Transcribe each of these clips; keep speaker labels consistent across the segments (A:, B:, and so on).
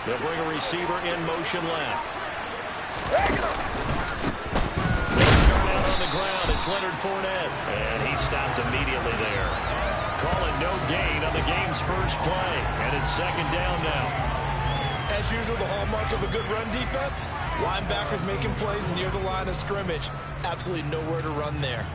A: They'll bring a receiver in motion left. On the ground, it's Leonard Fournette. And he stopped immediately there. Calling no gain on the game's first play. And it's second down now.
B: As usual, the hallmark of a good run defense, linebackers making plays near the line of scrimmage. Absolutely nowhere to run there.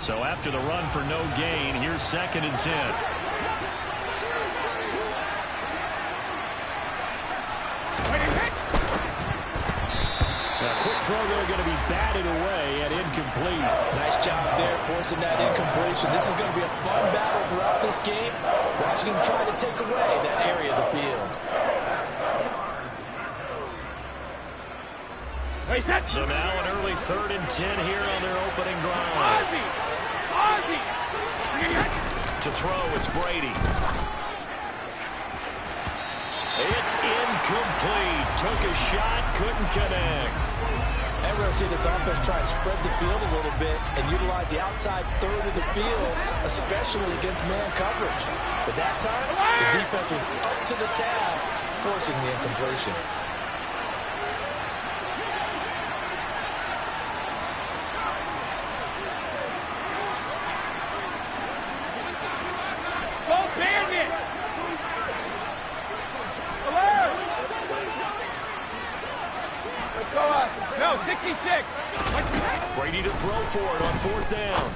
A: So after the run for no gain, here's 2nd and 10. A quick throw there going to be batted away and incomplete.
B: Nice job there forcing that incompletion. This is going to be a fun battle throughout this game. Watching him try to take away that area of the field.
A: So now an early 3rd and 10 here on their opening drive. To throw, it's Brady. It's incomplete. Took a shot, couldn't connect.
B: And we're going to see this offense try and spread the field a little bit and utilize the outside third of the field, especially against man coverage. But that time, the defense was up to the task, forcing the incompletion.
A: Brady to throw for it on 4th down.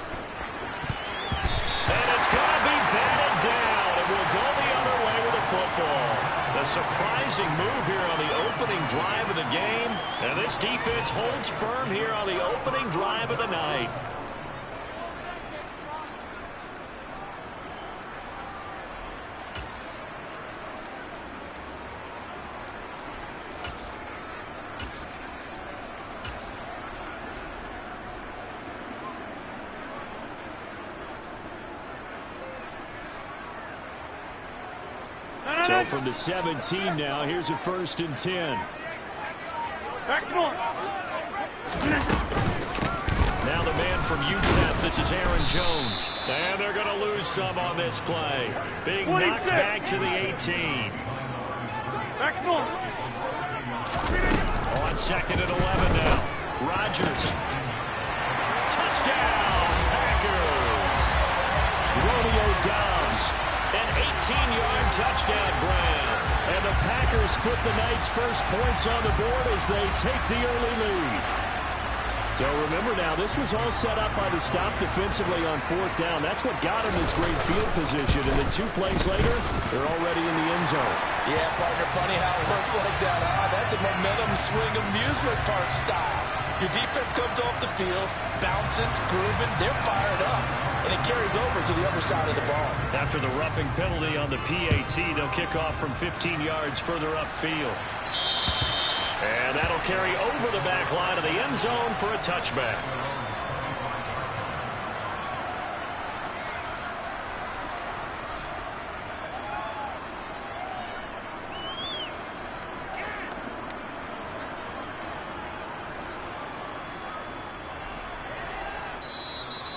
A: And it's going to be batted down. It will go the other way with the football. A surprising move here on the opening drive of the game. And this defense holds firm here on the opening drive of the night. So from the 17 now, here's a 1st and 10. Now the man from UTEP, this is Aaron Jones. And they're going to lose some on this play. Being knocked back to the 18. On 2nd and 11 now. Rodgers. Touchdown, Packers. Romeo Doubs. An 18-yard touchdown grab. And the Packers put the night's first points on the board as they take the early lead. So remember now, this was all set up by the stop defensively on 4th down. That's what got them this great field position. And then 2 plays later, they're already in the end zone.
B: Yeah, partner, funny how it works like that. That's a momentum swing amusement park style. Your defense comes off the field, bouncing, grooving, they're fired up. And it carries over to the other side of the ball.
A: After the roughing penalty on the PAT, they'll kick off from 15 yards further upfield. And that'll carry over the back line of the end zone for a touchback.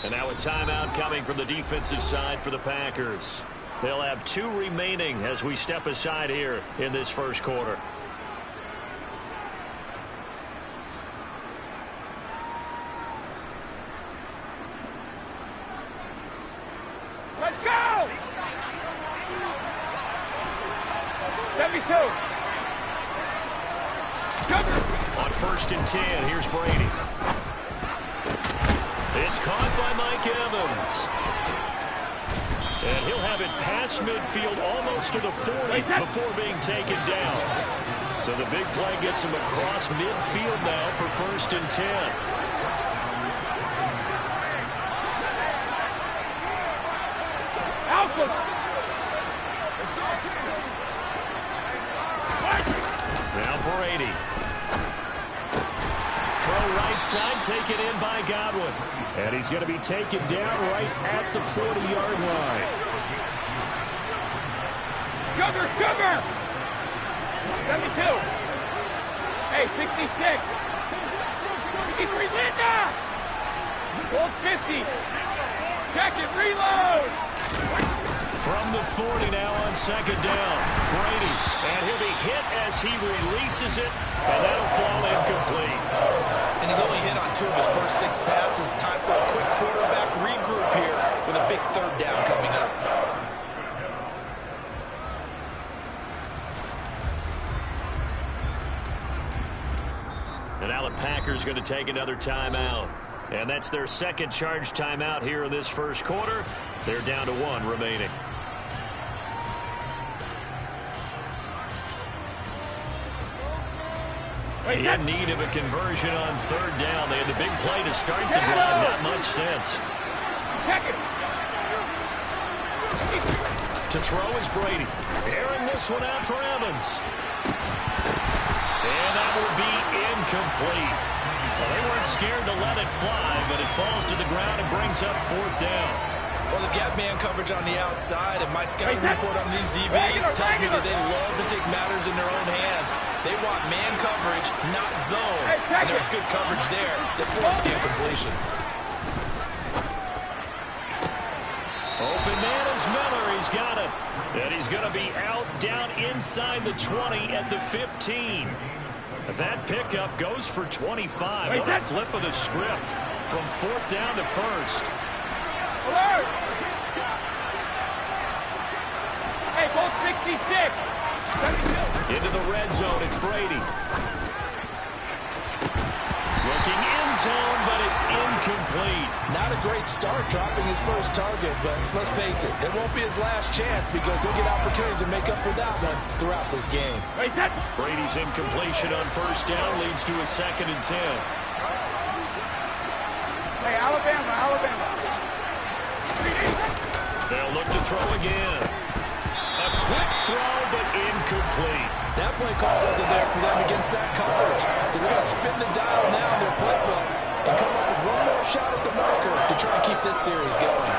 A: And now a timeout coming from the defensive side for the Packers. They'll have 2 remaining as we step aside here in this first quarter.
C: Let's go! 72.
A: On 1st and 10, here's Brady. It's caught by Mike Evans. And he'll have it past midfield almost to the 40 before being taken down. So the big play gets him across midfield now for 1st and 10. Now Brady. Throw right side, taken in by Godwin. And he's going to be taken down right at the 40-yard line.
C: Sugar! 72. Hey, 66. 53, Linda! Hold 50. Check it, reload!
A: From the 40 now on 2nd down. Brady, and he'll be hit as he releases it, and that'll fall incomplete.
B: And he's only hit on 2 of his first 6 passes. Time for a quick quarterback regroup here with a big 3rd down coming up.
A: And now the Packers going to take another timeout. And that's their 2nd charge timeout here in this 1st quarter. They're down to 1 remaining. In need of a conversion on 3rd down. They had the big play to start the drive. Not much sense. To throw is Brady. Airing this one out for Evans. And that will be incomplete. Well, they weren't scared to let it fly, but it falls to the ground and brings up 4th down.
B: Well, they've got man coverage on the outside, and my scouting report on these DBs tells me that they love to take matters in their own hands. They want man coverage, not zone. And there's good coverage there that forced the incompletion.
A: Open man is Miller. He's got it. And he's going to be out down inside the 20 at the 15. That pickup goes for 25. What a flip of the script from 4th down to 1st.
C: Alert! Hey, both 66. 72.
A: Into the red zone, it's Brady. Looking in zone, but it's incomplete.
B: Not a great start dropping his first target, but let's face it, it won't be his last chance because he'll get opportunities to make up for that one throughout this game.
A: Brady's incompletion on 1st down leads to a 2nd and 10.
C: Hey, Alabama.
A: They'll look to throw again. A quick throw, but incomplete.
B: That play call wasn't there for them against that coverage. So they're going to spin the dial now in their playbook and come up with one more shot at the marker to try and keep this series going.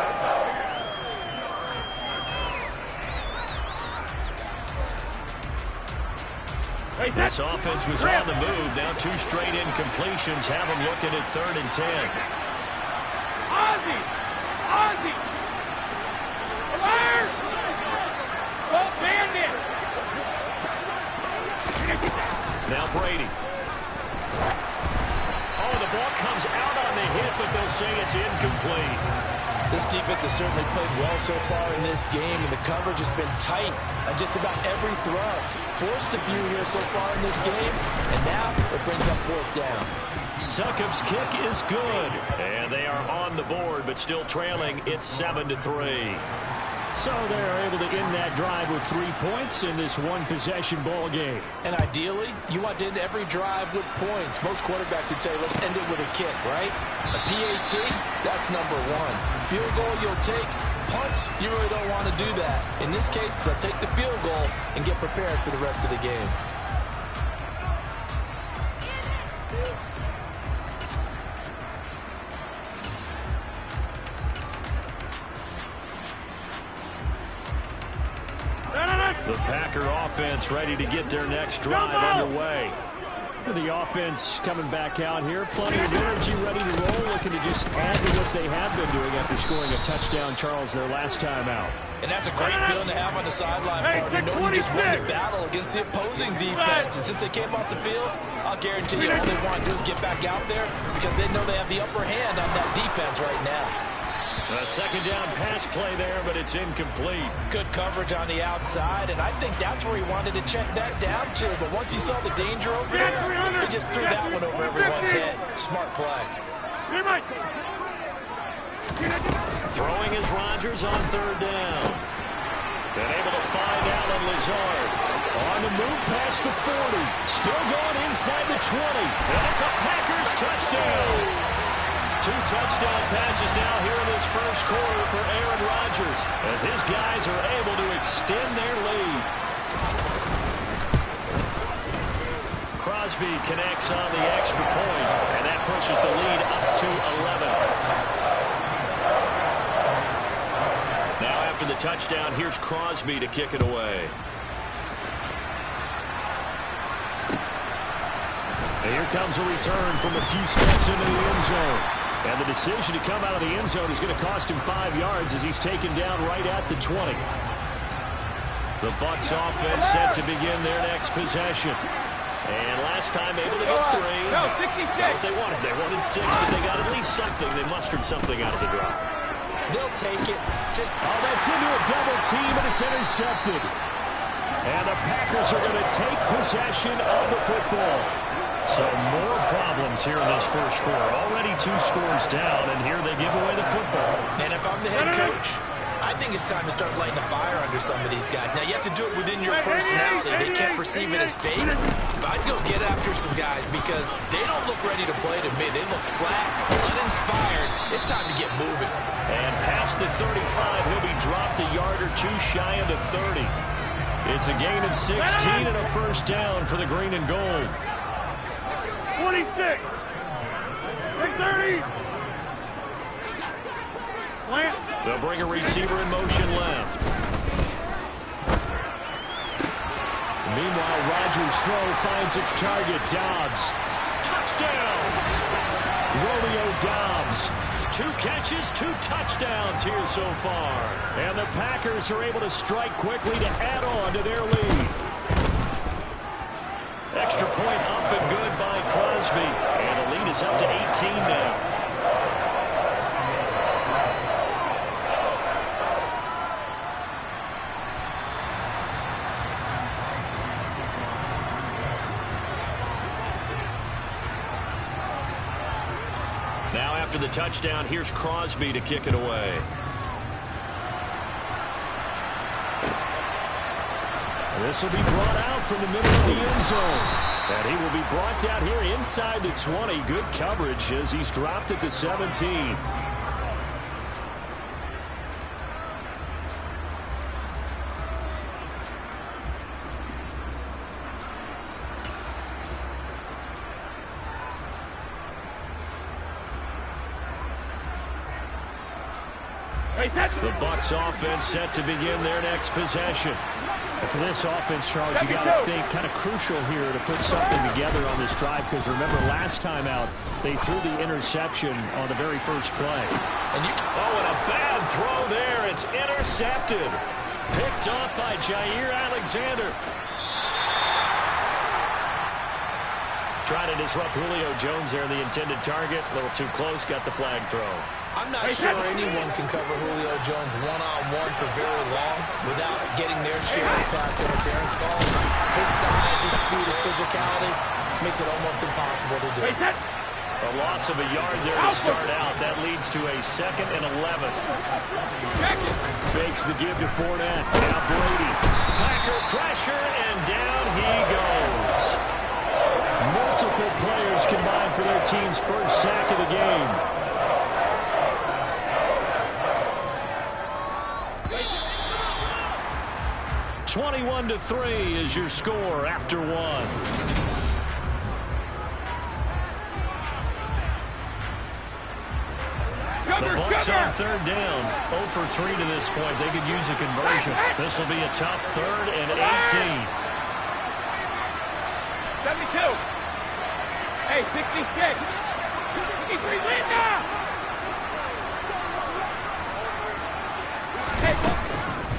A: This offense was on the move. Now 2 straight incompletions have them looking at 3rd and 10.
C: Ozzie! Alert! Ball bandit!
A: Now Brady. Oh, the ball comes out on the hit, but they'll say it's incomplete.
B: This defense has certainly played well so far in this game, and the coverage has been tight on just about every throw. Forced a few here so far in this game, and now it brings up 4th down.
A: Succop's kick is good, and they are on the board, but still trailing. It's 7-3. So they're able to end that drive with 3 points in this one-possession ball game.
B: And ideally, you want to end every drive with points. Most quarterbacks would say, let's end it with a kick, right? A PAT, that's number 1. Field goal you'll take. Punts, you really don't want to do that. In this case, they'll take the field goal and get prepared for the rest of the game.
A: The Packer offense ready to get their next drive underway. The offense coming back out here. Plenty of energy, ready to roll, looking to just add to what they have been doing after scoring a touchdown, Charles, their last time out.
B: And that's a great feeling to have on the sideline, partner. Knowing you just won the battle against the opposing defense. And since they came off the field, I'll guarantee you all they want to do is get back out there because they know they have the upper hand on that defense right now.
A: A second down pass play there, but it's incomplete.
B: Good coverage on the outside, and I think that's where he wanted to check that down to. But once he saw the danger over there, he just threw that one over everyone's head. Smart play.
A: Throwing is Rodgers on third down. Been able to find Allen Lazard. On the move past the 40. Still going inside the 20. And it's a Packers touchdown. 2 touchdown passes now here in this first quarter for Aaron Rodgers as his guys are able to extend their lead. Crosby connects on the extra point, and that pushes the lead up to 11. Now after the touchdown, here's Crosby to kick it away. And here comes a return from a few steps into the end zone. And the decision to come out of the end zone is going to cost him 5 yards as he's taken down right at the 20. The Bucs offense set to begin their next possession. And last time able to get 3.
C: No, 66.
A: That's what they wanted. They wanted 6, but they got at least something. They mustered something out of the drive.
B: They'll take it.
A: Oh, that's into a double team, and it's intercepted. And the Packers are going to take possession of the football. So more problems here in this first quarter. Already 2 scores down, and here they give away the football.
B: And if I'm the head coach, I think it's time to start lighting a fire under some of these guys. Now, you have to do it within your personality. They can't perceive it as fake. But I'd go get after some guys because they don't look ready to play to me. They look flat, uninspired. It's time to get moving.
A: And past the 35, he'll be dropped a yard or 2 shy of the 30. It's a gain of 16 and a first down for the green and gold.
C: 26. 630. Plant.
A: They'll bring a receiver in motion left. Meanwhile, Rodgers' throw finds its target. Dobbs. Touchdown! Romeo Dobbs. 2 catches, 2 touchdowns here so far. And the Packers are able to strike quickly to add on to their lead. Extra point up and good by Crosby. And the lead is up to 18 now. Now after the touchdown, here's Crosby to kick it away. This will be brought out from the middle of the end zone. And he will be brought down here inside the 20. Good coverage as he's dropped at the 17. The Bucs offense set to begin their next possession. And for this offense, Charles, you got to think kind of crucial here to put something together on this drive because remember last time out they threw the interception on the very first play. And a bad throw there. It's intercepted. Picked off by Jair Alexander. Trying to disrupt Julio Jones there, the intended target. A little too close, got the flag throw.
B: I'm not sure anyone can cover Julio Jones one-on-one for very long without getting their share of pass interference calls. His size, his speed, his physicality makes it almost impossible to do.
A: A loss of a yard there to start out. That leads to a 2nd and 11. Fakes the give to Fournette. Now Brady. Packer pressure, and down he goes. Multiple players combined for their team's first sack of the game. 21-3 is your score after 1. The Bucs on third down. 0 for 3 to this point. They could use a conversion. This will be a tough 3rd and 18.
C: 72. Hey, 66. 63 Linda. Hey,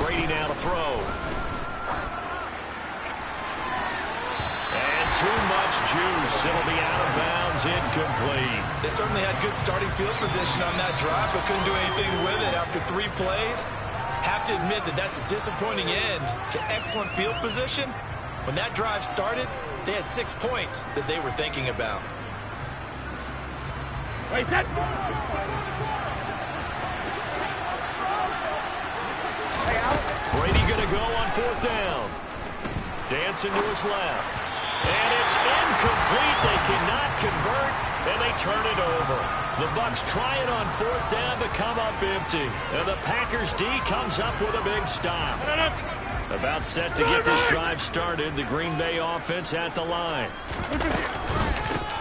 A: Brady now to throw. And too much juice. It'll be out of bounds, incomplete.
B: They certainly had good starting field position on that drive, but couldn't do anything with it after 3 plays. Have to admit that that's a disappointing end to excellent field position. When that drive started, they had 6 points that they were thinking about.
C: Wait, that.
A: Brady going to go on 4th down. Dancing to his left. And it's incomplete. They cannot convert, and they turn it over. The Bucs try it on 4th down to come up empty. And the Packers D comes up with a big stop. About set to get this drive started. The Green Bay offense at the line.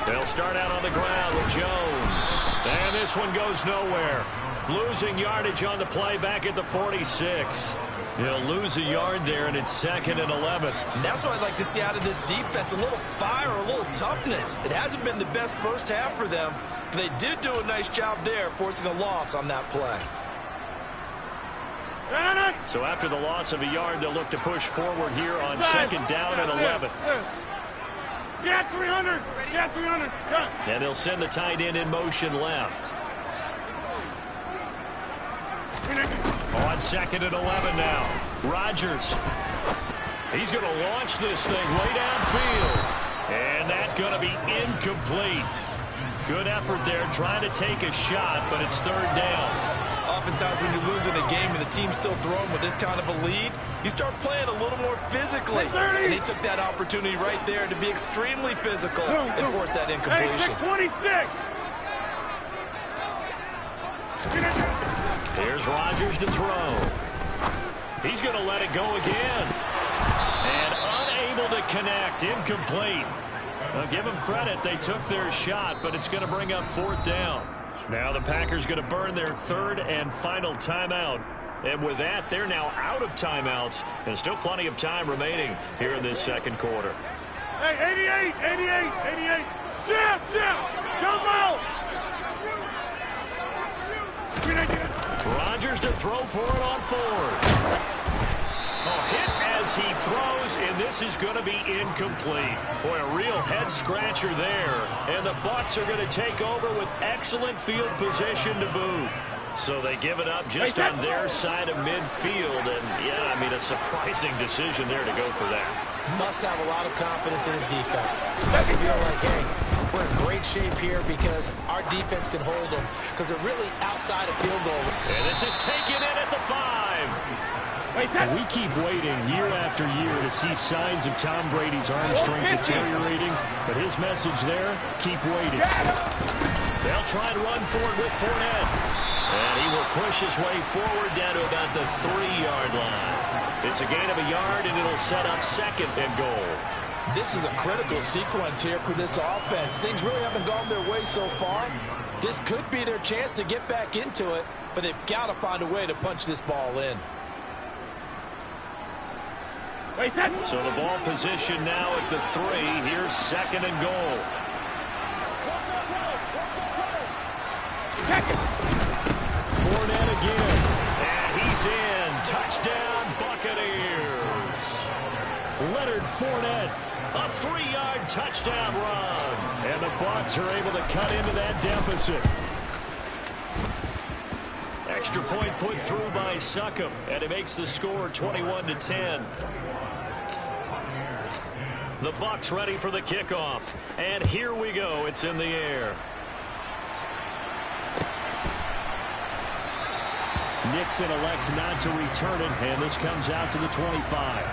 A: They'll start out on the ground with Jones. And this one goes nowhere. Losing yardage on the play back at the 46. He'll lose a yard there, and it's 2nd and 11.
B: And that's what I'd like to see out of this defense, a little fire, a little toughness. It hasn't been the best first half for them, but they did do a nice job there, forcing a loss on that play.
A: So after the loss of a yard, they'll look to push forward here on 2nd down and 11.
C: Get 300. Get 300.
A: And they'll send the tight end in motion left. On 2nd and 11 now. Rodgers. He's going to launch this thing way downfield. And that's going to be incomplete. Good effort there trying to take a shot, but it's 3rd down.
B: Oftentimes when you're losing a game and the team's still throwing with this kind of a lead, you start playing a little more physically. And they took that opportunity right there to be extremely physical and force that incompletion.
C: 26.
A: Here's Rodgers to throw. He's going to let it go again. And unable to connect. Incomplete. Now, give them credit. They took their shot, but it's going to bring up 4th down. Now the Packers going to burn their 3rd and final timeout. And with that, they're now out of timeouts. And still plenty of time remaining here in this 2nd quarter.
C: Hey, 88. Jim. Jump out.
A: Rodgers to throw for it on 4th. Hit as he throws, and this is going to be incomplete. Boy, a real head-scratcher there. And the Bucs are going to take over with excellent field position to boot. So they give it up just on their side of midfield. And, yeah, I mean, a surprising decision there to go for that.
B: Must have a lot of confidence in his defense. Must feel like, hey, we're in great shape here because our defense can hold them because they're really outside of field goal.
A: And this is taken in at the 5. We keep waiting year after year to see signs of Tom Brady's arm strength deteriorating, but his message there, keep waiting. They'll try and run forward with Fournette. And he will push his way forward down to about the 3-yard line. It's a gain of a yard, and it'll set up 2nd and goal.
B: This is a critical sequence here for this offense. Things really haven't gone their way so far. This could be their chance to get back into it, but they've got to find a way to punch this ball in.
A: So the ball position now at the 3. Here's 2nd and goal. Fournette again. And he's in. Touchdown, Buccaneers. Leonard Fournette, a 3-yard touchdown run. And the Bucs are able to cut into that deficit. Extra point put through by Succop, and it makes the score 21-10. The Bucs ready for the kickoff. And here we go. It's in the air. Nixon elects not to return it, and this comes out to the 25.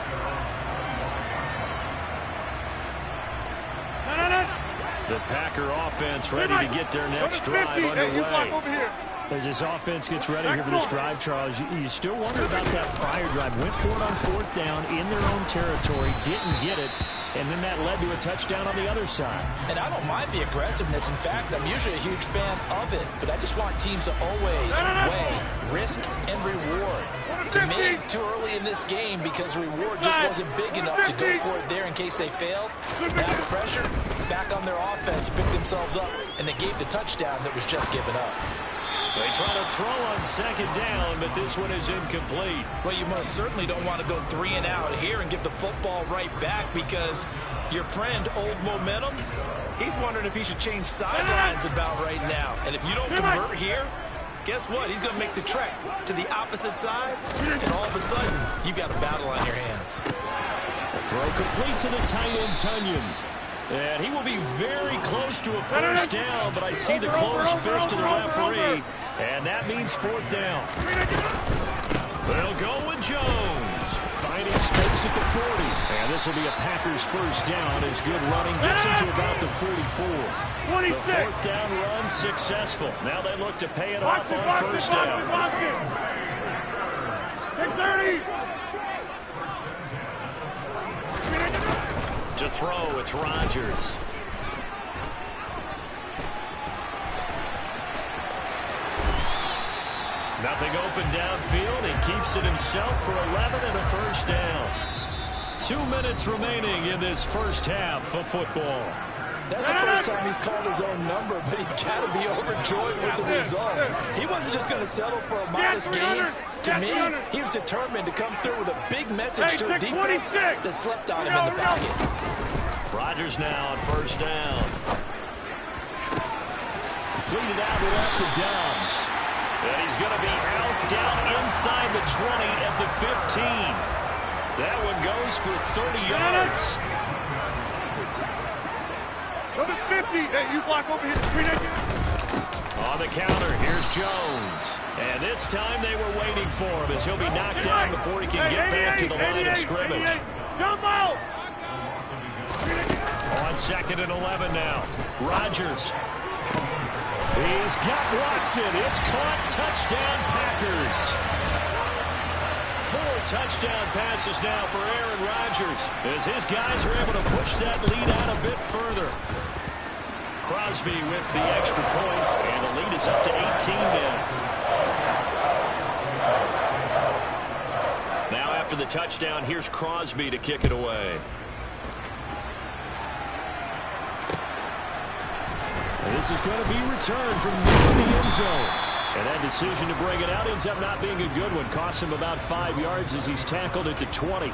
A: The Packer offense ready to get their next drive underway. As this offense gets ready here for this drive, Charles, you still wonder about that prior drive. Went for it on 4th down in their own territory, didn't get it, and then that led to a touchdown on the other side. And I don't mind the aggressiveness. In fact, I'm usually a huge fan of it, but I just want teams to always weigh risk and reward. To me, too early in this game because reward just wasn't big enough to go for it there in case they failed. Now the pressure back on their offense to pick themselves up, and they gave the touchdown that was just given up. They try to throw on second down, but this one is incomplete.
B: Well, you most certainly don't want to go 3 and out here and get the football right back, because your friend, Old Momentum, he's wondering if he should change sidelines about right now. And if you don't convert here, guess what? He's going to make the trek to the opposite side, and all of a sudden, you've got a battle on your hands.
A: The throw complete to the tight end, Tunyon. And he will be very close to a first down, but I see the closed fist of the referee, and that means 4th down. They'll go with Jones. Finding space at the 40. And this will be a Packers first down as good running gets him to about the 44. The 4th down run successful. Now they look to pay it off on first down.
C: 6:30.
A: To throw, it's Rodgers. Nothing open downfield. He keeps it himself for 11 and a first down. 2 minutes remaining in this first half of football.
B: That's the first time he's called his own number, but he's got to be overjoyed with the results. He wasn't just going to settle for a modest gain. To me, he was determined to come through with a big message to a defense that slept on him in the pocket.
A: Rodgers now on first down. Completed out left to Dobbs. And he's going to be out down inside the 20 at the 15. That one goes for 30 yards.
C: Number 50. Hey, you block over here.
A: On the counter, here's Jones. And this time they were waiting for him as he'll be knocked down before he can get back to the line of scrimmage.
C: Jump out!
A: On 2nd and 11 now. Rodgers. He's got Watson. It's caught. Touchdown, Packers. 4 touchdown passes now for Aaron Rodgers as his guys are able to push that lead out a bit further. Crosby with the extra point, and the lead is up to 18 now. Now after the touchdown, here's Crosby to kick it away. And this is going to be returned from near the end zone. And that decision to bring it out ends up not being a good one. Costs him about 5 yards as he's tackled at the 20.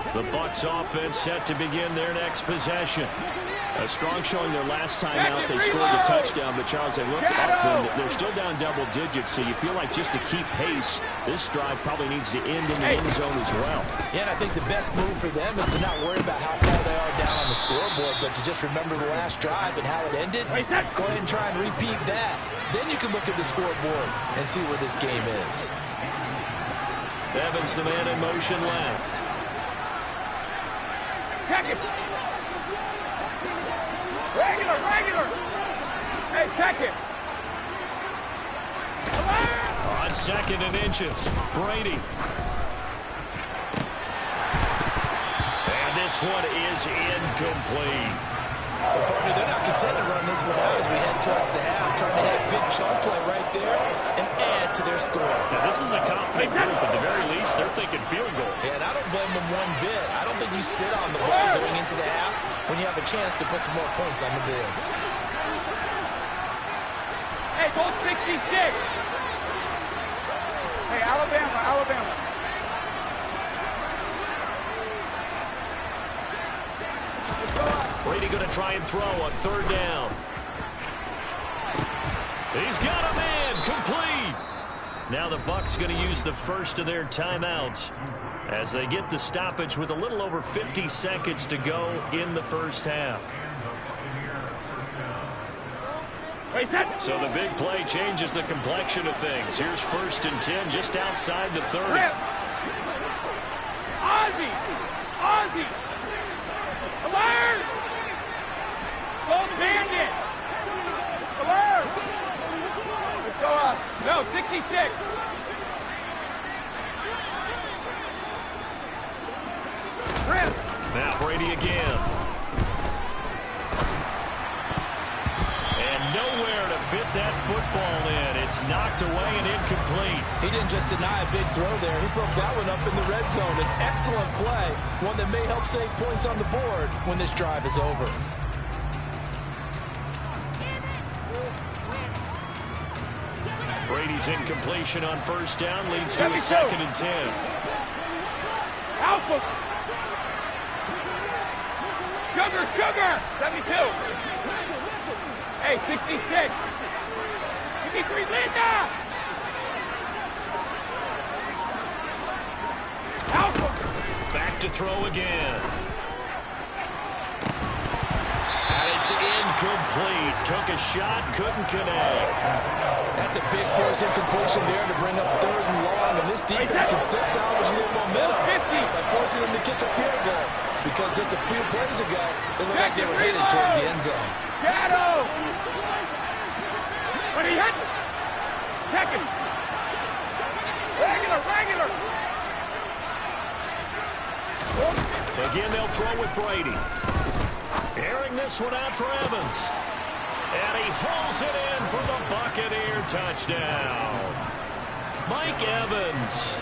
A: The Bucs offense set to begin their next possession. A strong showing their last time out. They scored the touchdown, but Charles, they looked up and they're still down double digits, so you feel like just to keep pace, this drive probably needs to end in the end zone as well.
B: Yeah, and I think the best move for them is to not worry about how far they are down on the scoreboard, but to just remember the last drive and how it ended. Go ahead and try and repeat that. Then you can look at the scoreboard and see where this game is.
A: Evans, the man in motion left.
C: Check it. Regular. Hey, check it.
A: On 2nd and inches, Brady. And this one is incomplete.
B: Well, partner, they're not content to run this one out as we head towards the half, trying to hit a big chunk play right there and add to their score.
A: Now, this is a confident group. At the very least, they're thinking field goal.
B: Yeah, and I don't blame them one bit. I don't think you sit on the ball going into the half when you have a chance to put some more points on the board.
C: Hey, go 66. Hey, Alabama.
A: Brady going to try and throw on 3rd down. He's got a man, complete. Now the Bucs going to use the first of their timeouts as they get the stoppage with a little over 50 seconds to go in the first half. So the big play changes the complexion of things. Here's 1st and 10 just outside the 30.
C: Ozzy! Alert! Go Bandit! Alert! Let's go up. No, 66.
A: Brady again. And nowhere to fit that football in. It's knocked away and incomplete.
B: He didn't just deny a big throw there. He broke that one up in the red zone. An excellent play, one that may help save points on the board when this drive is over.
A: Brady's incompletion on first down leads to a 2nd and 10.
C: Alpha. Sugar. 72. Hey, 66. 63, Linda. Alpha.
A: Back to throw again. And it's incomplete. Took a shot, couldn't connect.
B: That's a big force incompletion there to bring up 3rd and long, and this defense can still salvage a little momentum by forcing them to kick a field goal. Because just a few plays ago, it looked like they were headed towards the end zone.
C: Shadow. When he hit, check it. Regular.
A: Again, they'll throw with Brady. Airing this one out for Evans. And he hauls it in for the Buccaneer touchdown. Mike Evans,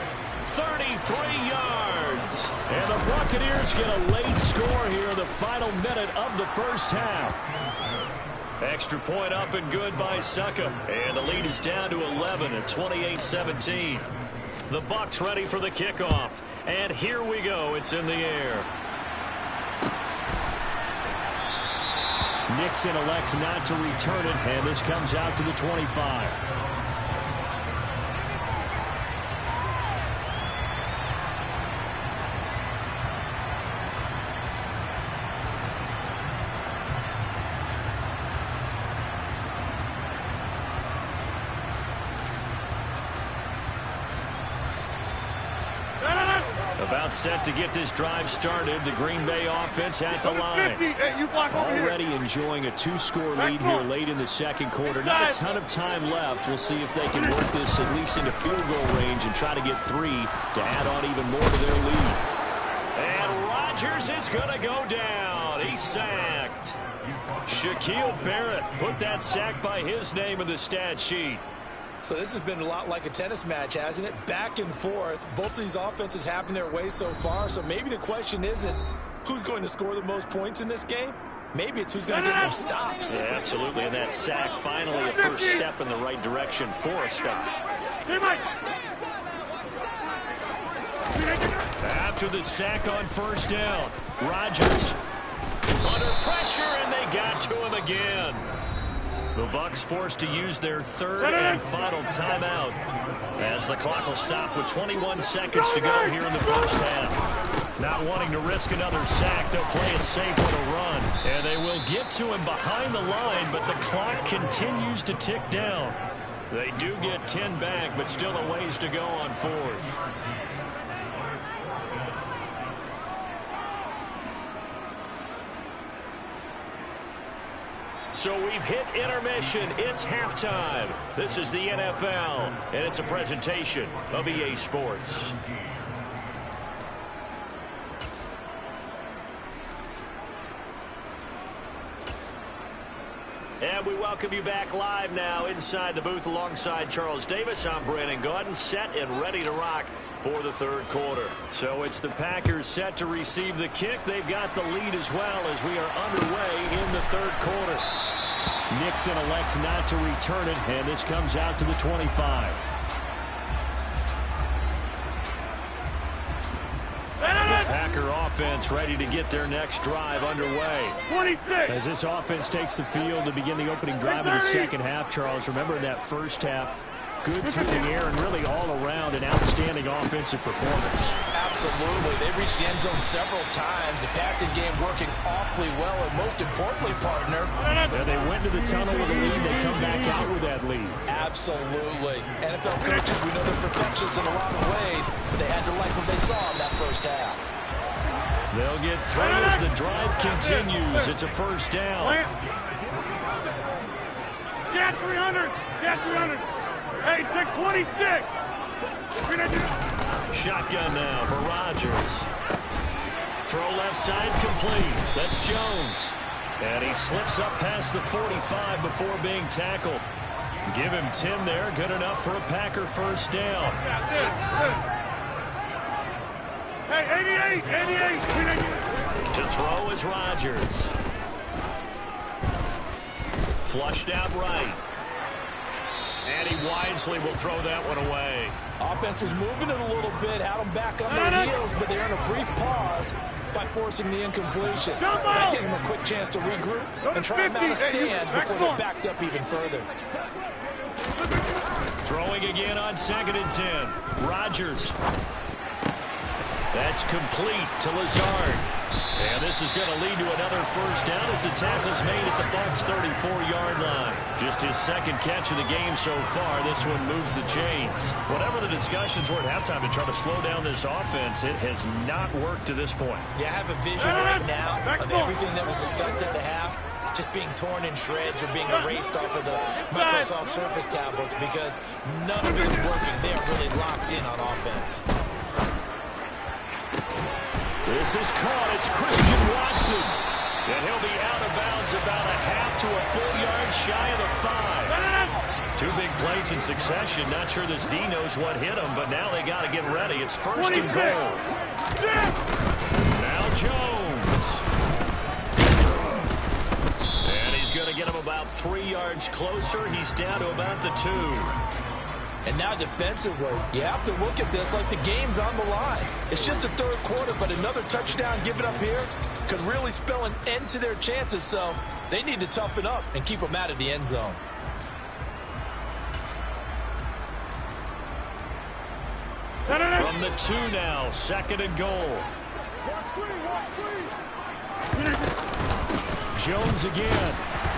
A: 33 yards. And the Buccaneers get a late score here in the final minute of the first half. Extra point up and good by Suckup. And the lead is down to 11 at 28-17. The Bucs ready for the kickoff. And here we go. It's in the air. Nixon elects not to return it, and this comes out to the 25. About set to get this drive started. The Green Bay offense at the line. Already enjoying a 2-score lead here late in the second quarter. Not a ton of time left. We'll see if they can work this at least into field goal range and try to get 3 to add on even more to their lead. And Rodgers is going to go down. He's sacked. Shaquille Barrett put that sack by his name in the stat sheet.
B: So this has been a lot like a tennis match, hasn't it? Back and forth. Both of these offenses happen their way so far. So maybe the question isn't who's going to score the most points in this game. Maybe it's who's going to get some stops.
A: Yeah, absolutely. And that sack finally a first step in the right direction for a stop. After the sack on first down, Rodgers under pressure, and they got to him again. The Bucs forced to use their 3rd and final timeout as the clock will stop with 21 seconds to go here in the first half. Not wanting to risk another sack, they'll play it safe with a run. And they will get to him behind the line, but the clock continues to tick down. They do get 10 back, but still a ways to go on 4th. So we've hit intermission. It's halftime. This is the NFL, and it's a presentation of EA Sports. And we welcome you back live now inside the booth alongside Charles Davis. I'm Brandon Gaudin, set and ready to rock for the 3rd quarter. So it's the Packers set to receive the kick. They've got the lead as well as we are underway in the 3rd quarter. Nixon elects not to return it, and this comes out to the 25. The Packer offense ready to get their next drive underway.
C: 26.
A: As this offense takes the field to begin the opening drive of the second half, Charles, remember in that first half, good through the air and really all around an outstanding offensive performance.
B: Absolutely. They reached the end zone several times. The passing game working awfully well, and most importantly, partner,
A: they went to the tunnel with a lead. They come back out with that lead.
B: Absolutely. NFL coaches, we know they're perfectionists in a lot of ways, but they had to like what they saw in that first half.
A: They'll get 3 as the drive continues. It's a first down.
C: Yeah, 300. Yeah, 300. Hey, take 26.
A: Shotgun now for Rodgers. Throw left side complete. That's Jones. And he slips up past the 45 before being tackled. Give him 10 there. Good enough for a Packer first down.
C: Hey, 88.
A: To throw is Rodgers. Flushed out right. And he wisely will throw that one away.
B: Offense was moving it a little bit, had them back on their heels, but they're in a brief pause by forcing the incompletion. That gives them a quick chance to regroup and try and mount a stand before they're backed up even further.
A: Throwing again on 2nd and 10. Rodgers. That's complete to Lazard. And this is going to lead to another first down as the tackle's made at the Bucs' 34-yard line. Just his second catch of the game so far. This one moves the chains. Whatever the discussions were at halftime to try to slow down this offense, it has not worked to this point.
B: Yeah, I have a vision right now of everything that was discussed at the half just being torn in shreds or being erased off of the Microsoft Surface tablets because none of it is working. They are really locked in on offense.
A: This is caught. It's Christian Watson. And he'll be out of bounds about a half to a full yard shy of the 5. Two big plays in succession. Not sure this D knows what hit him, but now they got to get ready. It's 1st and goal. Now Jones. And he's going to get him about 3 yards closer. He's down to about the 2.
B: And now defensively, you have to look at this like the game's on the line. It's just the 3rd quarter, but another touchdown given up here could really spell an end to their chances. So they need to toughen up and keep them out of the end zone.
A: From the 2 now, 2nd and goal. Jones again.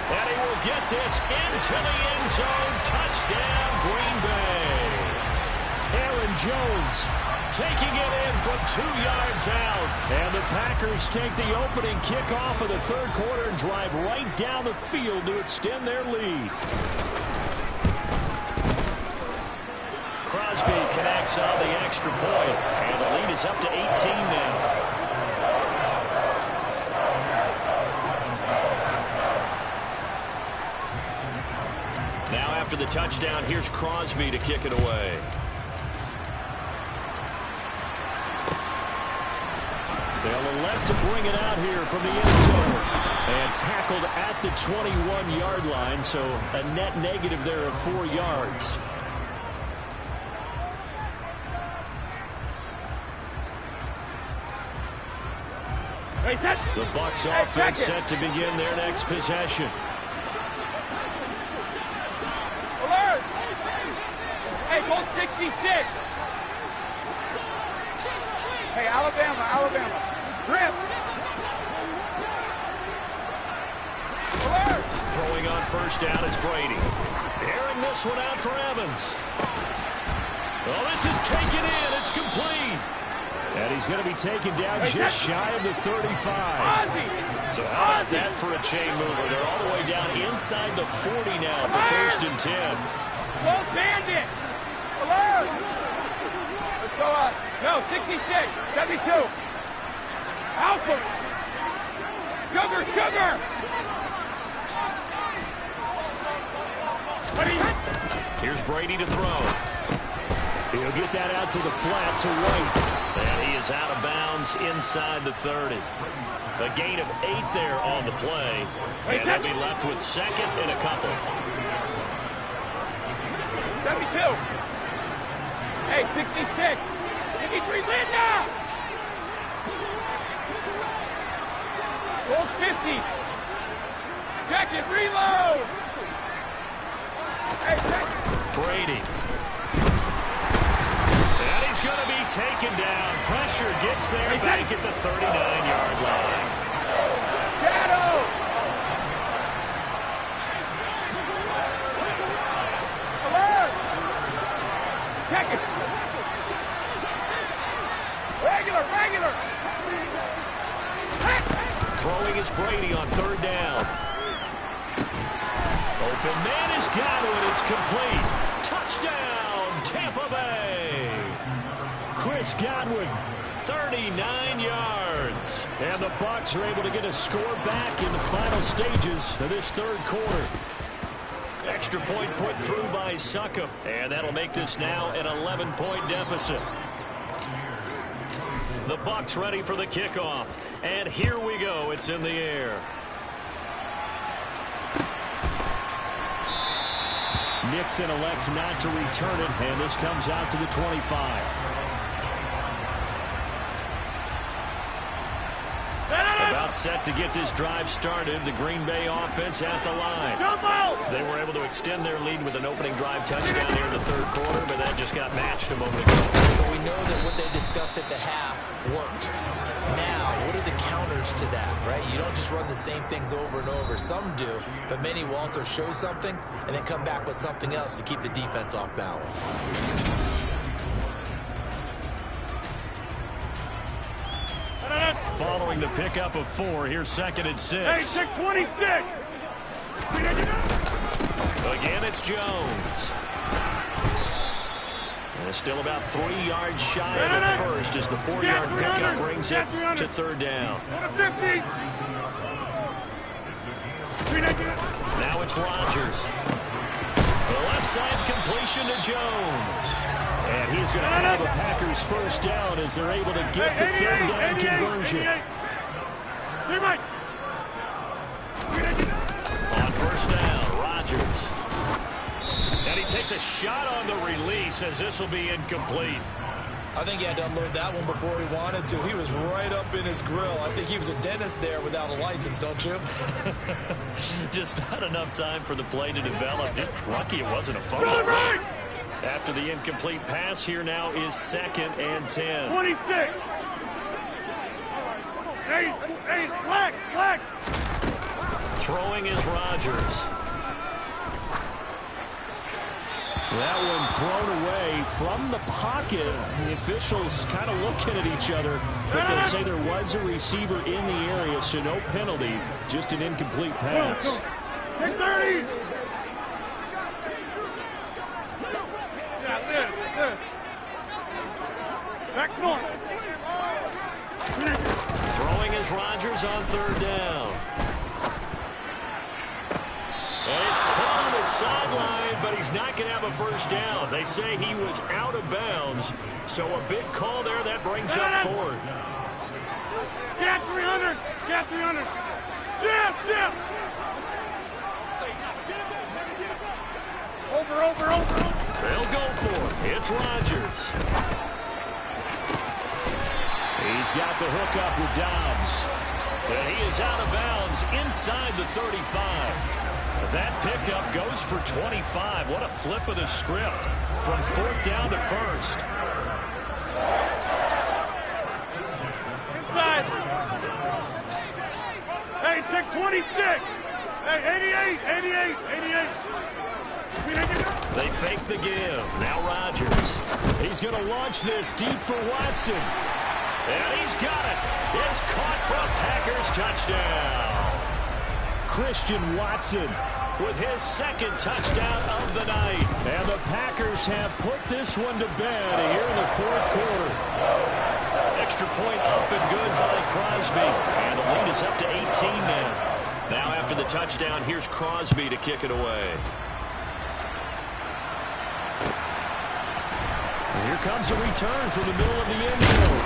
A: And he will get this into the end zone. Touchdown, Green Bay. Aaron Jones taking it in from 2 yards out. And the Packers take the opening kickoff of the 3rd quarter and drive right down the field to extend their lead. Crosby connects on the extra point. And the lead is up to 18 now. Now after the touchdown, here's Crosby to kick it away. They'll elect to bring it out here from the end zone. And tackled at the 21-yard line, so a net negative there of 4 yards. The Bucs offense set to begin their next possession.
C: Alert! Hey, goal 66. Hey, Alabama. Grip. Alert!
A: Throwing on first down is Brady. Airing this one out for Evans. Oh, this is taken in. It's complete. And he's going to be taken down just shy of the 35. So how about that for a chain mover? They're all the way down inside the 40 now for 1st and 10.
C: Go Bandit! Alert! Let's go up. No, 66, 72. Alpha! Sugar!
A: Here's Brady to throw. He'll get that out to the flat to White. And he is out of bounds inside the 30. A gain of 8 there on the play. And they'll be left with 2nd and a couple.
C: 72. Hey, 66. 53, Linda! Goal 50. Check it, reload! Hey, check it.
A: Brady. And he's going to be taken down. Pressure gets there back at the 39-yard line.
C: Shadow! Alert! Check it. Regular.
A: Throwing is Brady on 3rd down. Open man is Godwin. It's complete. Touchdown, Tampa Bay. Chris Godwin, 39 yards. And the Bucs are able to get a score back in the final stages of this third quarter. Extra point put through by Succop. And that'll make this now an 11-point deficit. The Bucs ready for the kickoff. And here we go. It's in the air. Nixon elects not to return it, and this comes out to the 25. About set to get this drive started. The Green Bay offense at the line. They were able to extend their lead with an opening drive touchdown here in the third quarter, but that just got matched a moment ago.
B: So we know that what they discussed at the half worked. Now, what are the counters to that, right? You don't just run the same things over and over. Some do, but many will also show something and then come back with something else to keep the defense off balance.
A: Following the pickup of 4, here's 2nd and 6.
C: Hey, 626.
A: Again, it's Jones. And still about 3 yards shy of the first as the 4-yard pickup brings it to third down. Now it's Rodgers. The left side completion to Jones. And he's going to have the Packers first down as they're able to get the third down conversion. On first down, Rodgers. And he takes a shot on the release as this will be incomplete.
B: I think he had to unload that one before he wanted to. He was right up in his grill. I think he was a dentist there without a license, don't you?
A: Just not enough time for the play to develop. Just lucky it wasn't a fumble. After the incomplete pass, here now is 2nd and 10.
C: 26. Hey, black.
A: Throwing is Rodgers. That one thrown away from the pocket. The officials kind of looking at each other, but they'll say there was a receiver in the area, so no penalty, just an incomplete pass.
C: 630. Back north.
A: Throwing is Rodgers on third down. And he's caught on the sideline, but he's not going to have a first down. They say he was out of bounds, so a big call there that brings up 4th.
C: Cat 300. Cat 300. Jim. Over.
A: They'll go for it. It's Rodgers. He's got the hook up with Dobbs. But he is out of bounds inside the 35. That pickup goes for 25. What a flip of the script from 4th down to 1st.
C: Inside. Hey, take 26. Hey, 88.
A: They fake the give. Now Rodgers. He's going to launch this deep for Watson. And he's got it. It's caught for a Packers touchdown. Christian Watson with his 2nd touchdown of the night. And the Packers have put this one to bed here in the 4th quarter. Extra point up and good by Crosby. And the lead is up to 18 now. Now after the touchdown, here's Crosby to kick it away. And here comes a return from the middle of the end zone.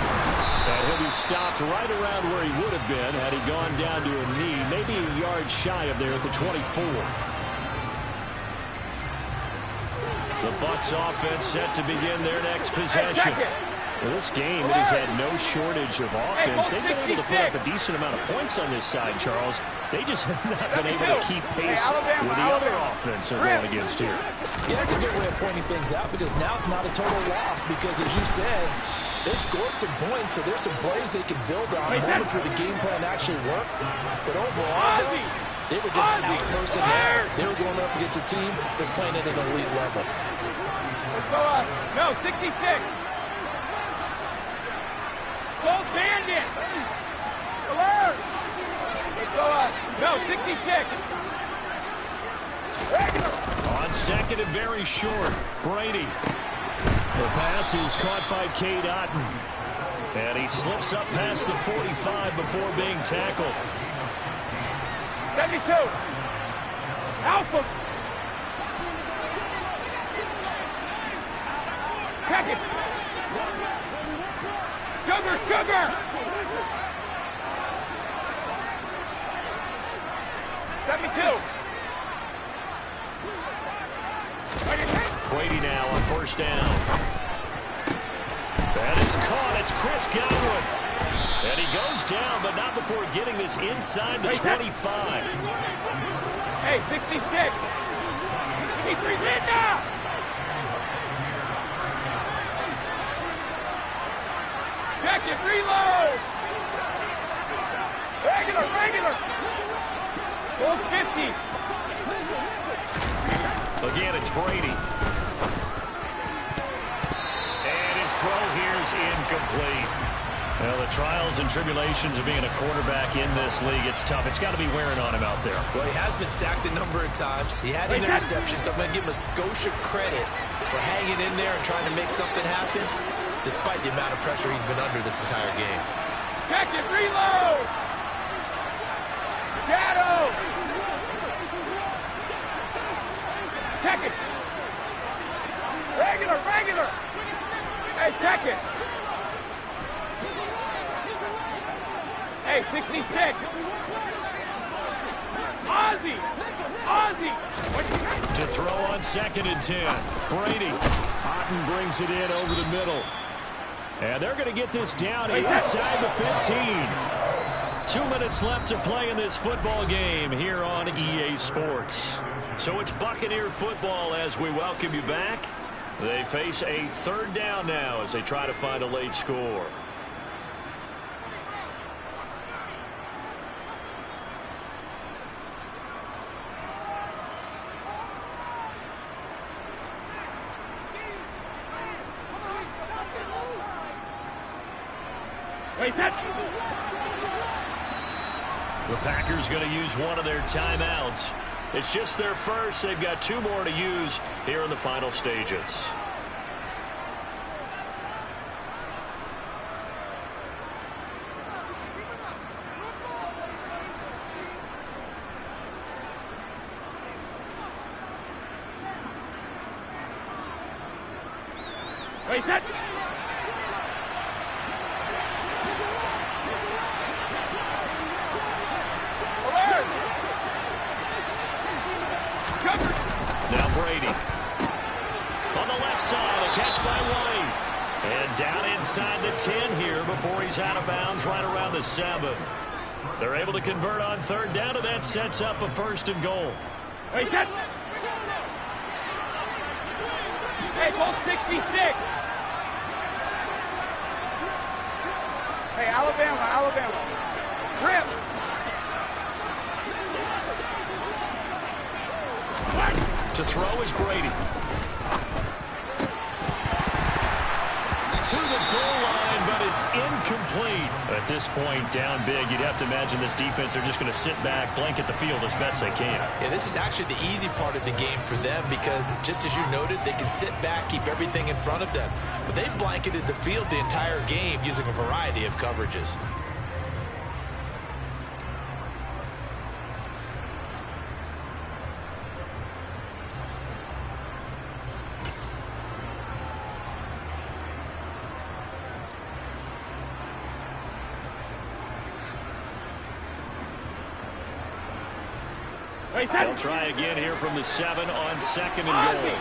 A: And he'll be stopped right around where he would have been had he gone down to a knee, maybe a yard shy of there at the 24. The Bucs offense set to begin their next possession. Well, this game, it has had no shortage of offense. They've been able to put up a decent amount of points on this side, Charles. They just have not been able to keep pace with the other offense they're going against here.
B: Yeah, that's a good way of pointing things out because now it's not a total loss because, as you said, they've scored some points, so there's some plays they can build on, moments where the game plan actually worked. But overall, though, they were just out-personnel. They were going up against a team that's playing at an elite level.
C: Let's go up. No, 66. Go bandit. Alert. Let's go up. No, 66.
A: On 2nd and very short, Brady. The pass is caught by Cade Otton. And he slips up past the 45 before being tackled.
C: 72. Alpha. Check it. Sugar, sugar. 72.
A: Brady now on first down. That is caught. It's Chris Godwin. And he goes down, but not before getting this inside the 25.
C: Hey, 66. 63's in now. Check it, reload. Regular, regular. Goes 50.
A: Again, it's Brady. And his throw here is incomplete. Well, the trials and tribulations of being a quarterback in this league, it's tough. It's got to be wearing on him out there.
B: Well, he has been sacked a number of times. He had an interception, so I'm going to give him a skosh of credit for hanging in there and trying to make something happen, despite the amount of pressure he's been under this entire game.
C: Check it, reload. Shadow. Check it. Regular, regular. Hey, check it. Hey, 66. Ozzy. Ozzy.
A: To throw on 2nd and 10. Brady. Otten brings it in over the middle. And they're going to get this down inside the 15. 2 minutes left to play in this football game here on EA Sports. So it's Buccaneer football as we welcome you back. They face a 3rd down now as they try to find a late score.
C: Wait, set.
A: The Packers going to use one of their timeouts. It's just their first. They've got 2 more to use here in the final stages.
C: Wait, set.
A: Now Brady. On the left side, a catch by White. And down inside the 10 here before he's out of bounds right around the 7. They're able to convert on 3rd down, and that sets up a 1st and goal.
C: Wait, set. Hey, ball 66. Hey, Alabama, Alabama. Rip.
A: To throw is Brady. To the goal line, but it's incomplete. At this point, down big, you'd have to imagine this defense, they're just going to sit back, blanket the field as best they can.
B: Yeah, this is actually the easy part of the game for them because, just as you noted, they can sit back, keep everything in front of them. But they've blanketed the field the entire game using a variety of coverages.
A: They'll try again here from the 7 on 2nd and goal.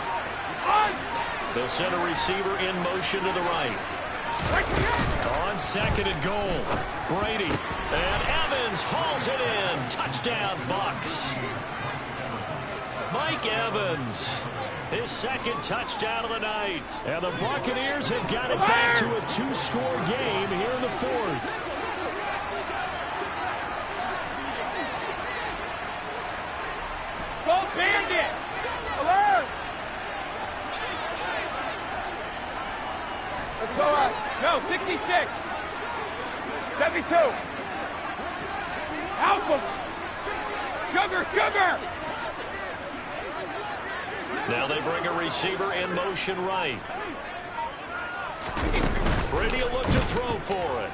A: They'll send a receiver in motion to the right. On 2nd and goal, Brady. And Evans hauls it in. Touchdown, Bucs. Mike Evans, his 2nd touchdown of the night. And the Buccaneers have got it back to a 2-score game here in the 4th.
C: Go Bandit! Alert! Let's go up. No, 66. 72. Alpha. Sugar, sugar!
A: Now they bring a receiver in motion right. Brady will look to throw for it.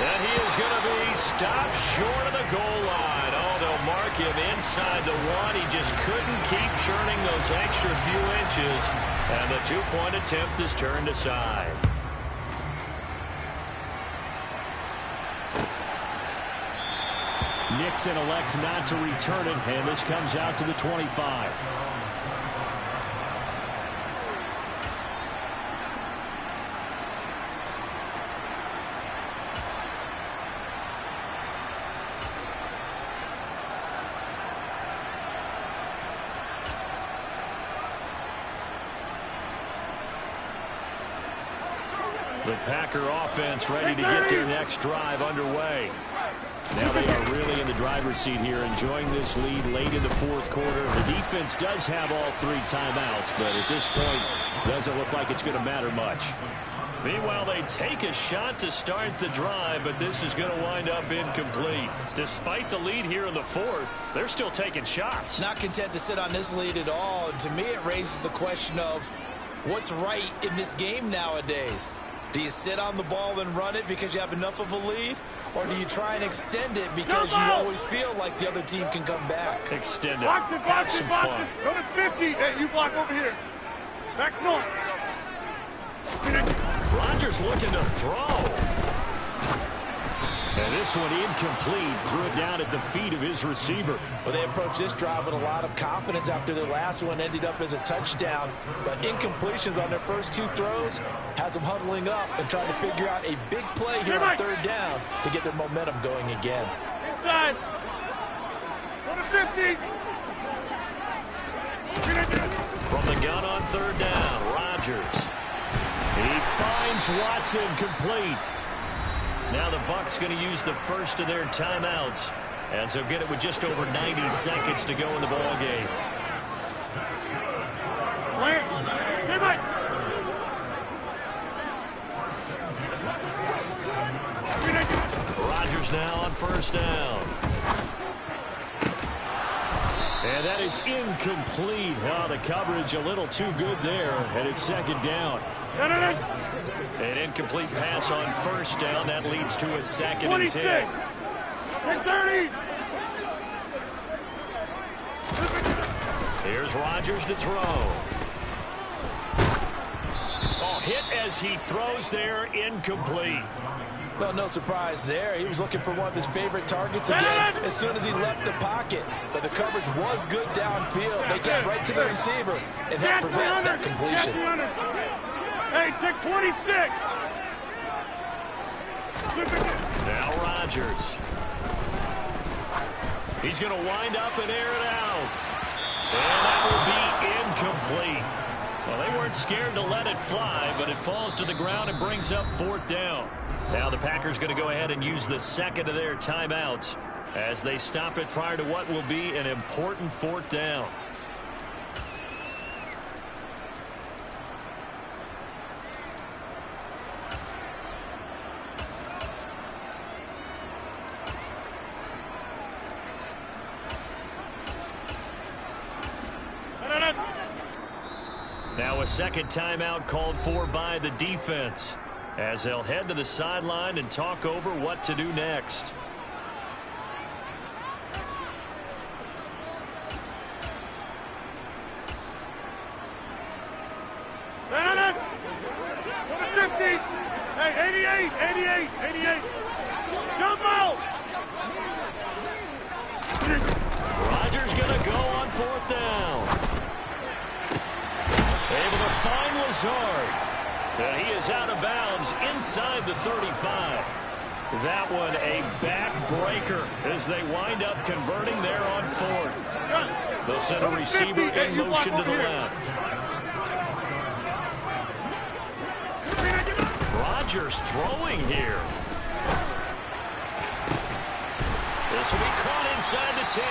A: And he is going to be stopped short of the goal line. Oh, they'll mark him inside the one. He just couldn't keep churning those extra few inches. And the two-point attempt is turned aside. Nixon elects not to return it, and this comes out to the 25. The Packer offense ready to get their next drive underway. Now they are really in the driver's seat here, enjoying this lead late in the fourth quarter. The defense does have all three timeouts, but at this point, doesn't look like it's going to matter much. Meanwhile, they take a shot to start the drive, but this is going to wind up incomplete. Despite the lead here in the fourth, they're still taking shots.
B: Not content to sit on this lead at all. And to me, it raises the question of what's right in this game nowadays. Do you sit on the ball and run it because you have enough of a lead? Or do you try and extend it because you always feel like the other team can come back?
A: Extend it.
C: Have some fun. Go to 50. Hey, you block over here. Back north.
A: Rodgers looking to throw. And this one incomplete. Threw it down at the feet of his receiver.
B: Well, they approached this drive with a lot of confidence after their last one ended up as a touchdown. But incompletions on their first two throws has them huddling up and trying to figure out a big play here on third down to get their momentum going again.
C: Inside. Go to 50.
A: From the gun on third down, Rodgers. He finds Watson complete. Now the Bucs going to use the first of their timeouts as they'll get it with just over 90 seconds to go in the ball game. Rodgers now on first down. And that is incomplete. Oh, the coverage a little too good there, and it's second down. An incomplete pass on first down. That leads to a second and 10.
C: 30.
A: Here's Rodgers to throw. Oh, hit as he throws there, incomplete.
B: Well, no surprise there. He was looking for one of his favorite targets again as soon as he left the pocket. But the coverage was good downfield. They got right to the receiver and helped prevent that completion.
C: Hey, take 26.
A: Now Rodgers. He's going to wind up and air it out. And that will be incomplete. Well, they weren't scared to let it fly, but it falls to the ground and brings up fourth down. Now the Packers going to go ahead and use the second of their timeouts as they stop it prior to what will be an important fourth down. Now a second timeout called for by the defense as they'll head to the sideline and talk over what to do next.
C: Hey, 88. Jump out.
A: Rodgers going to go on fourth down. Able to find Lazard. And he is out of bounds inside the 35. That one a backbreaker as they wind up converting there on fourth. They'll send a receiver in motion to the left. Rodgers throwing here. This will be caught inside the 10.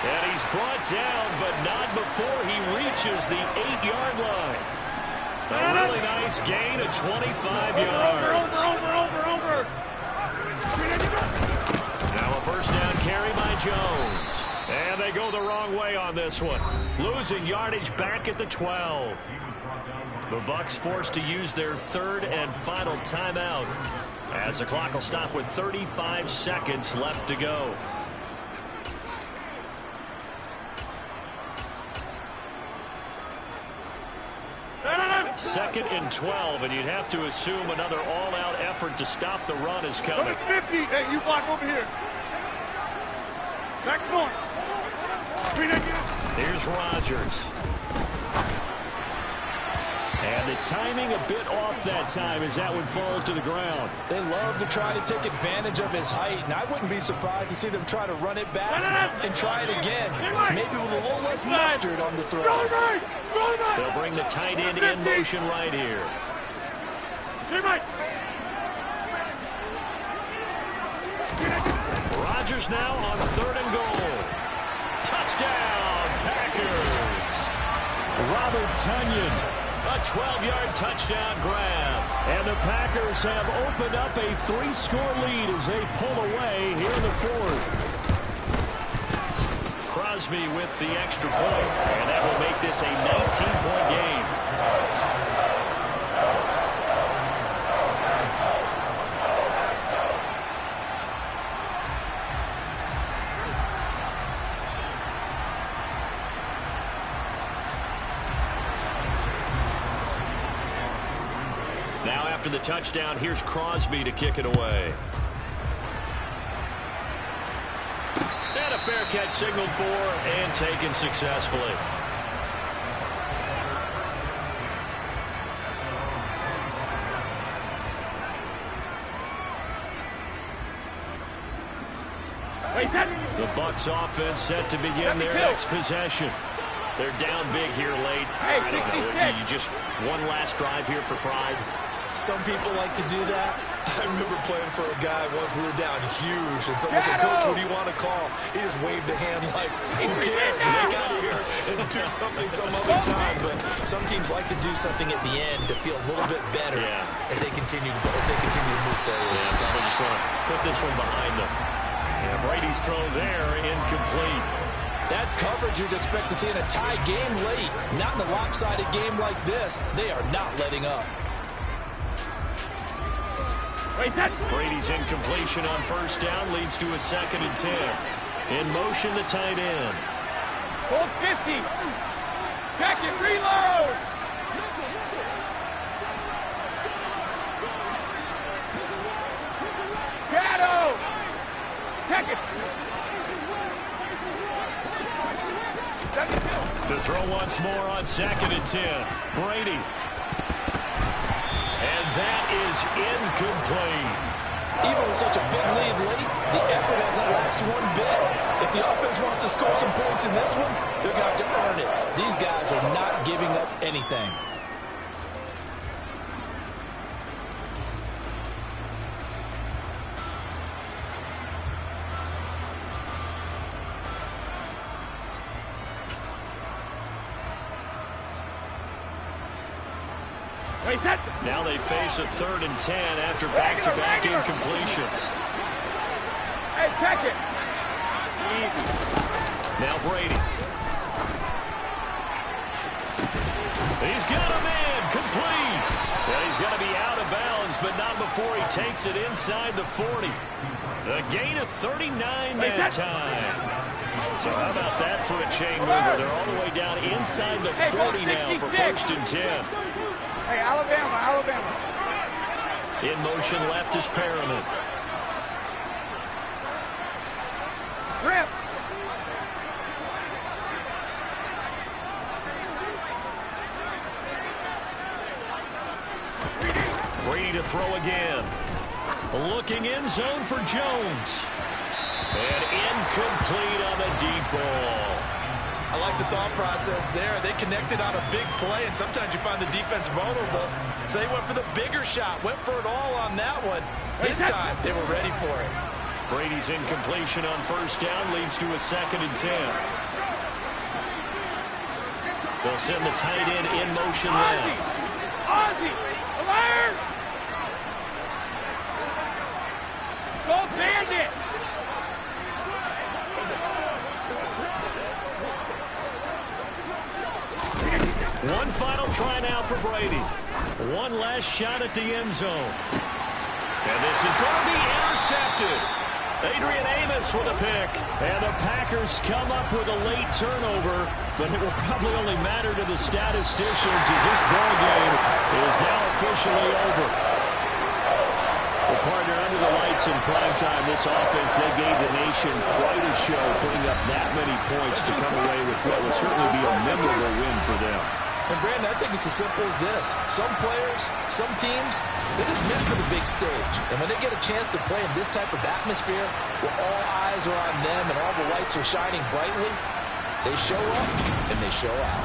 A: And he's brought down, but not before he reaches the 8-yard line. A really nice gain of 25 yards.
C: Over.
A: Now a first down carry by Jones. And they go the wrong way on this one. Losing yardage back at the 12. The Bucs forced to use their third and final timeout as the clock will stop with 35 seconds left to go. Second and 12, and you'd have to assume another all-out effort to stop the run is coming.
C: Number 50. Hey, you block over here. Back more.
A: Here's Rodgers. And the timing a bit off that time as that one falls to the ground.
B: They love to try to take advantage of his height, and I wouldn't be surprised to see them try to run it back and try it again. Maybe with a little less mustard on the throw.
A: They'll bring the tight end in motion right here. Rodgers now on 3rd and goal. Touchdown, Packers.
B: Robert Tonyan.
A: A 12-yard touchdown grab. And the Packers have opened up a 3-score lead as they pull away here in the 4th. Crosby with the extra point, and that will make this a 19-point game. Now after the touchdown, here's Crosby to kick it away. And a fair catch signaled for and taken successfully. The Bucs offense set to begin their next possession. They're down big here late. I don't know. You just one last drive here for pride.
B: Some people like to do that. I remember playing for a guy once. We were down huge, and someone said, "Coach, what do you want to call?" He just waved a hand like, "Who cares? Just get out of here and do something some other time." But some teams like to do something at the end to feel a little bit better as they continue to move forward.
A: Yeah, probably just want to put this one behind them. Yeah, Brady's throw there, incomplete.
B: That's coverage you'd expect to see in a tie game late. Not in a lopsided game like this. They are not letting up.
A: Brady's incompletion on 1st down leads to a 2nd and 10. In motion, the tight end.
C: Hold 50. Check it, reload. Shadow. Check it.
A: To throw once more on 2nd and 10. Brady. And that is incomplete.
B: Even with such a big lead late, the effort hasn't lapsed one bit. If the offense wants to score some points in this one, they're going to have to earn it. These guys are not giving up anything.
A: Now they face a 3rd and 10 after back-to-back incompletions.
C: Hey, check it.
A: Now Brady. He's got a man complete. Well, he's going to be out of bounds, but not before he takes it inside the 40. A gain of 39 that time. So how about that for a chain mover? They're all the way down inside the 40 now for 1st and 10.
C: Hey, Alabama.
A: In motion left is Perriman.
C: Rip.
A: Brady to throw again. Looking in zone for Jones. And incomplete on the deep ball.
B: I like the thought process there. They connected on a big play, and sometimes you find the defense vulnerable. So they went for the bigger shot, went for it all on that one. This time, they were ready for it.
A: Brady's incompletion on 1st down leads to a 2nd and 10. They'll send the tight end in motion left.
C: Ozzie, alert! Go Bandit!
A: One final try now for Brady. One last shot at the end zone. And this is going to be intercepted. Adrian Amos with a pick. And the Packers come up with a late turnover, but it will probably only matter to the statisticians as this ball game is now officially over. Well, partner, under the lights in prime time, this offense, they gave the nation quite a show, putting up that many points to come away with what will certainly be a memorable win for them.
B: And, Brandon, I think it's as simple as this. Some players, some teams, they just miss for the big stage. And when they get a chance to play in this type of atmosphere where all eyes are on them and all the lights are shining brightly, they show up and they show out.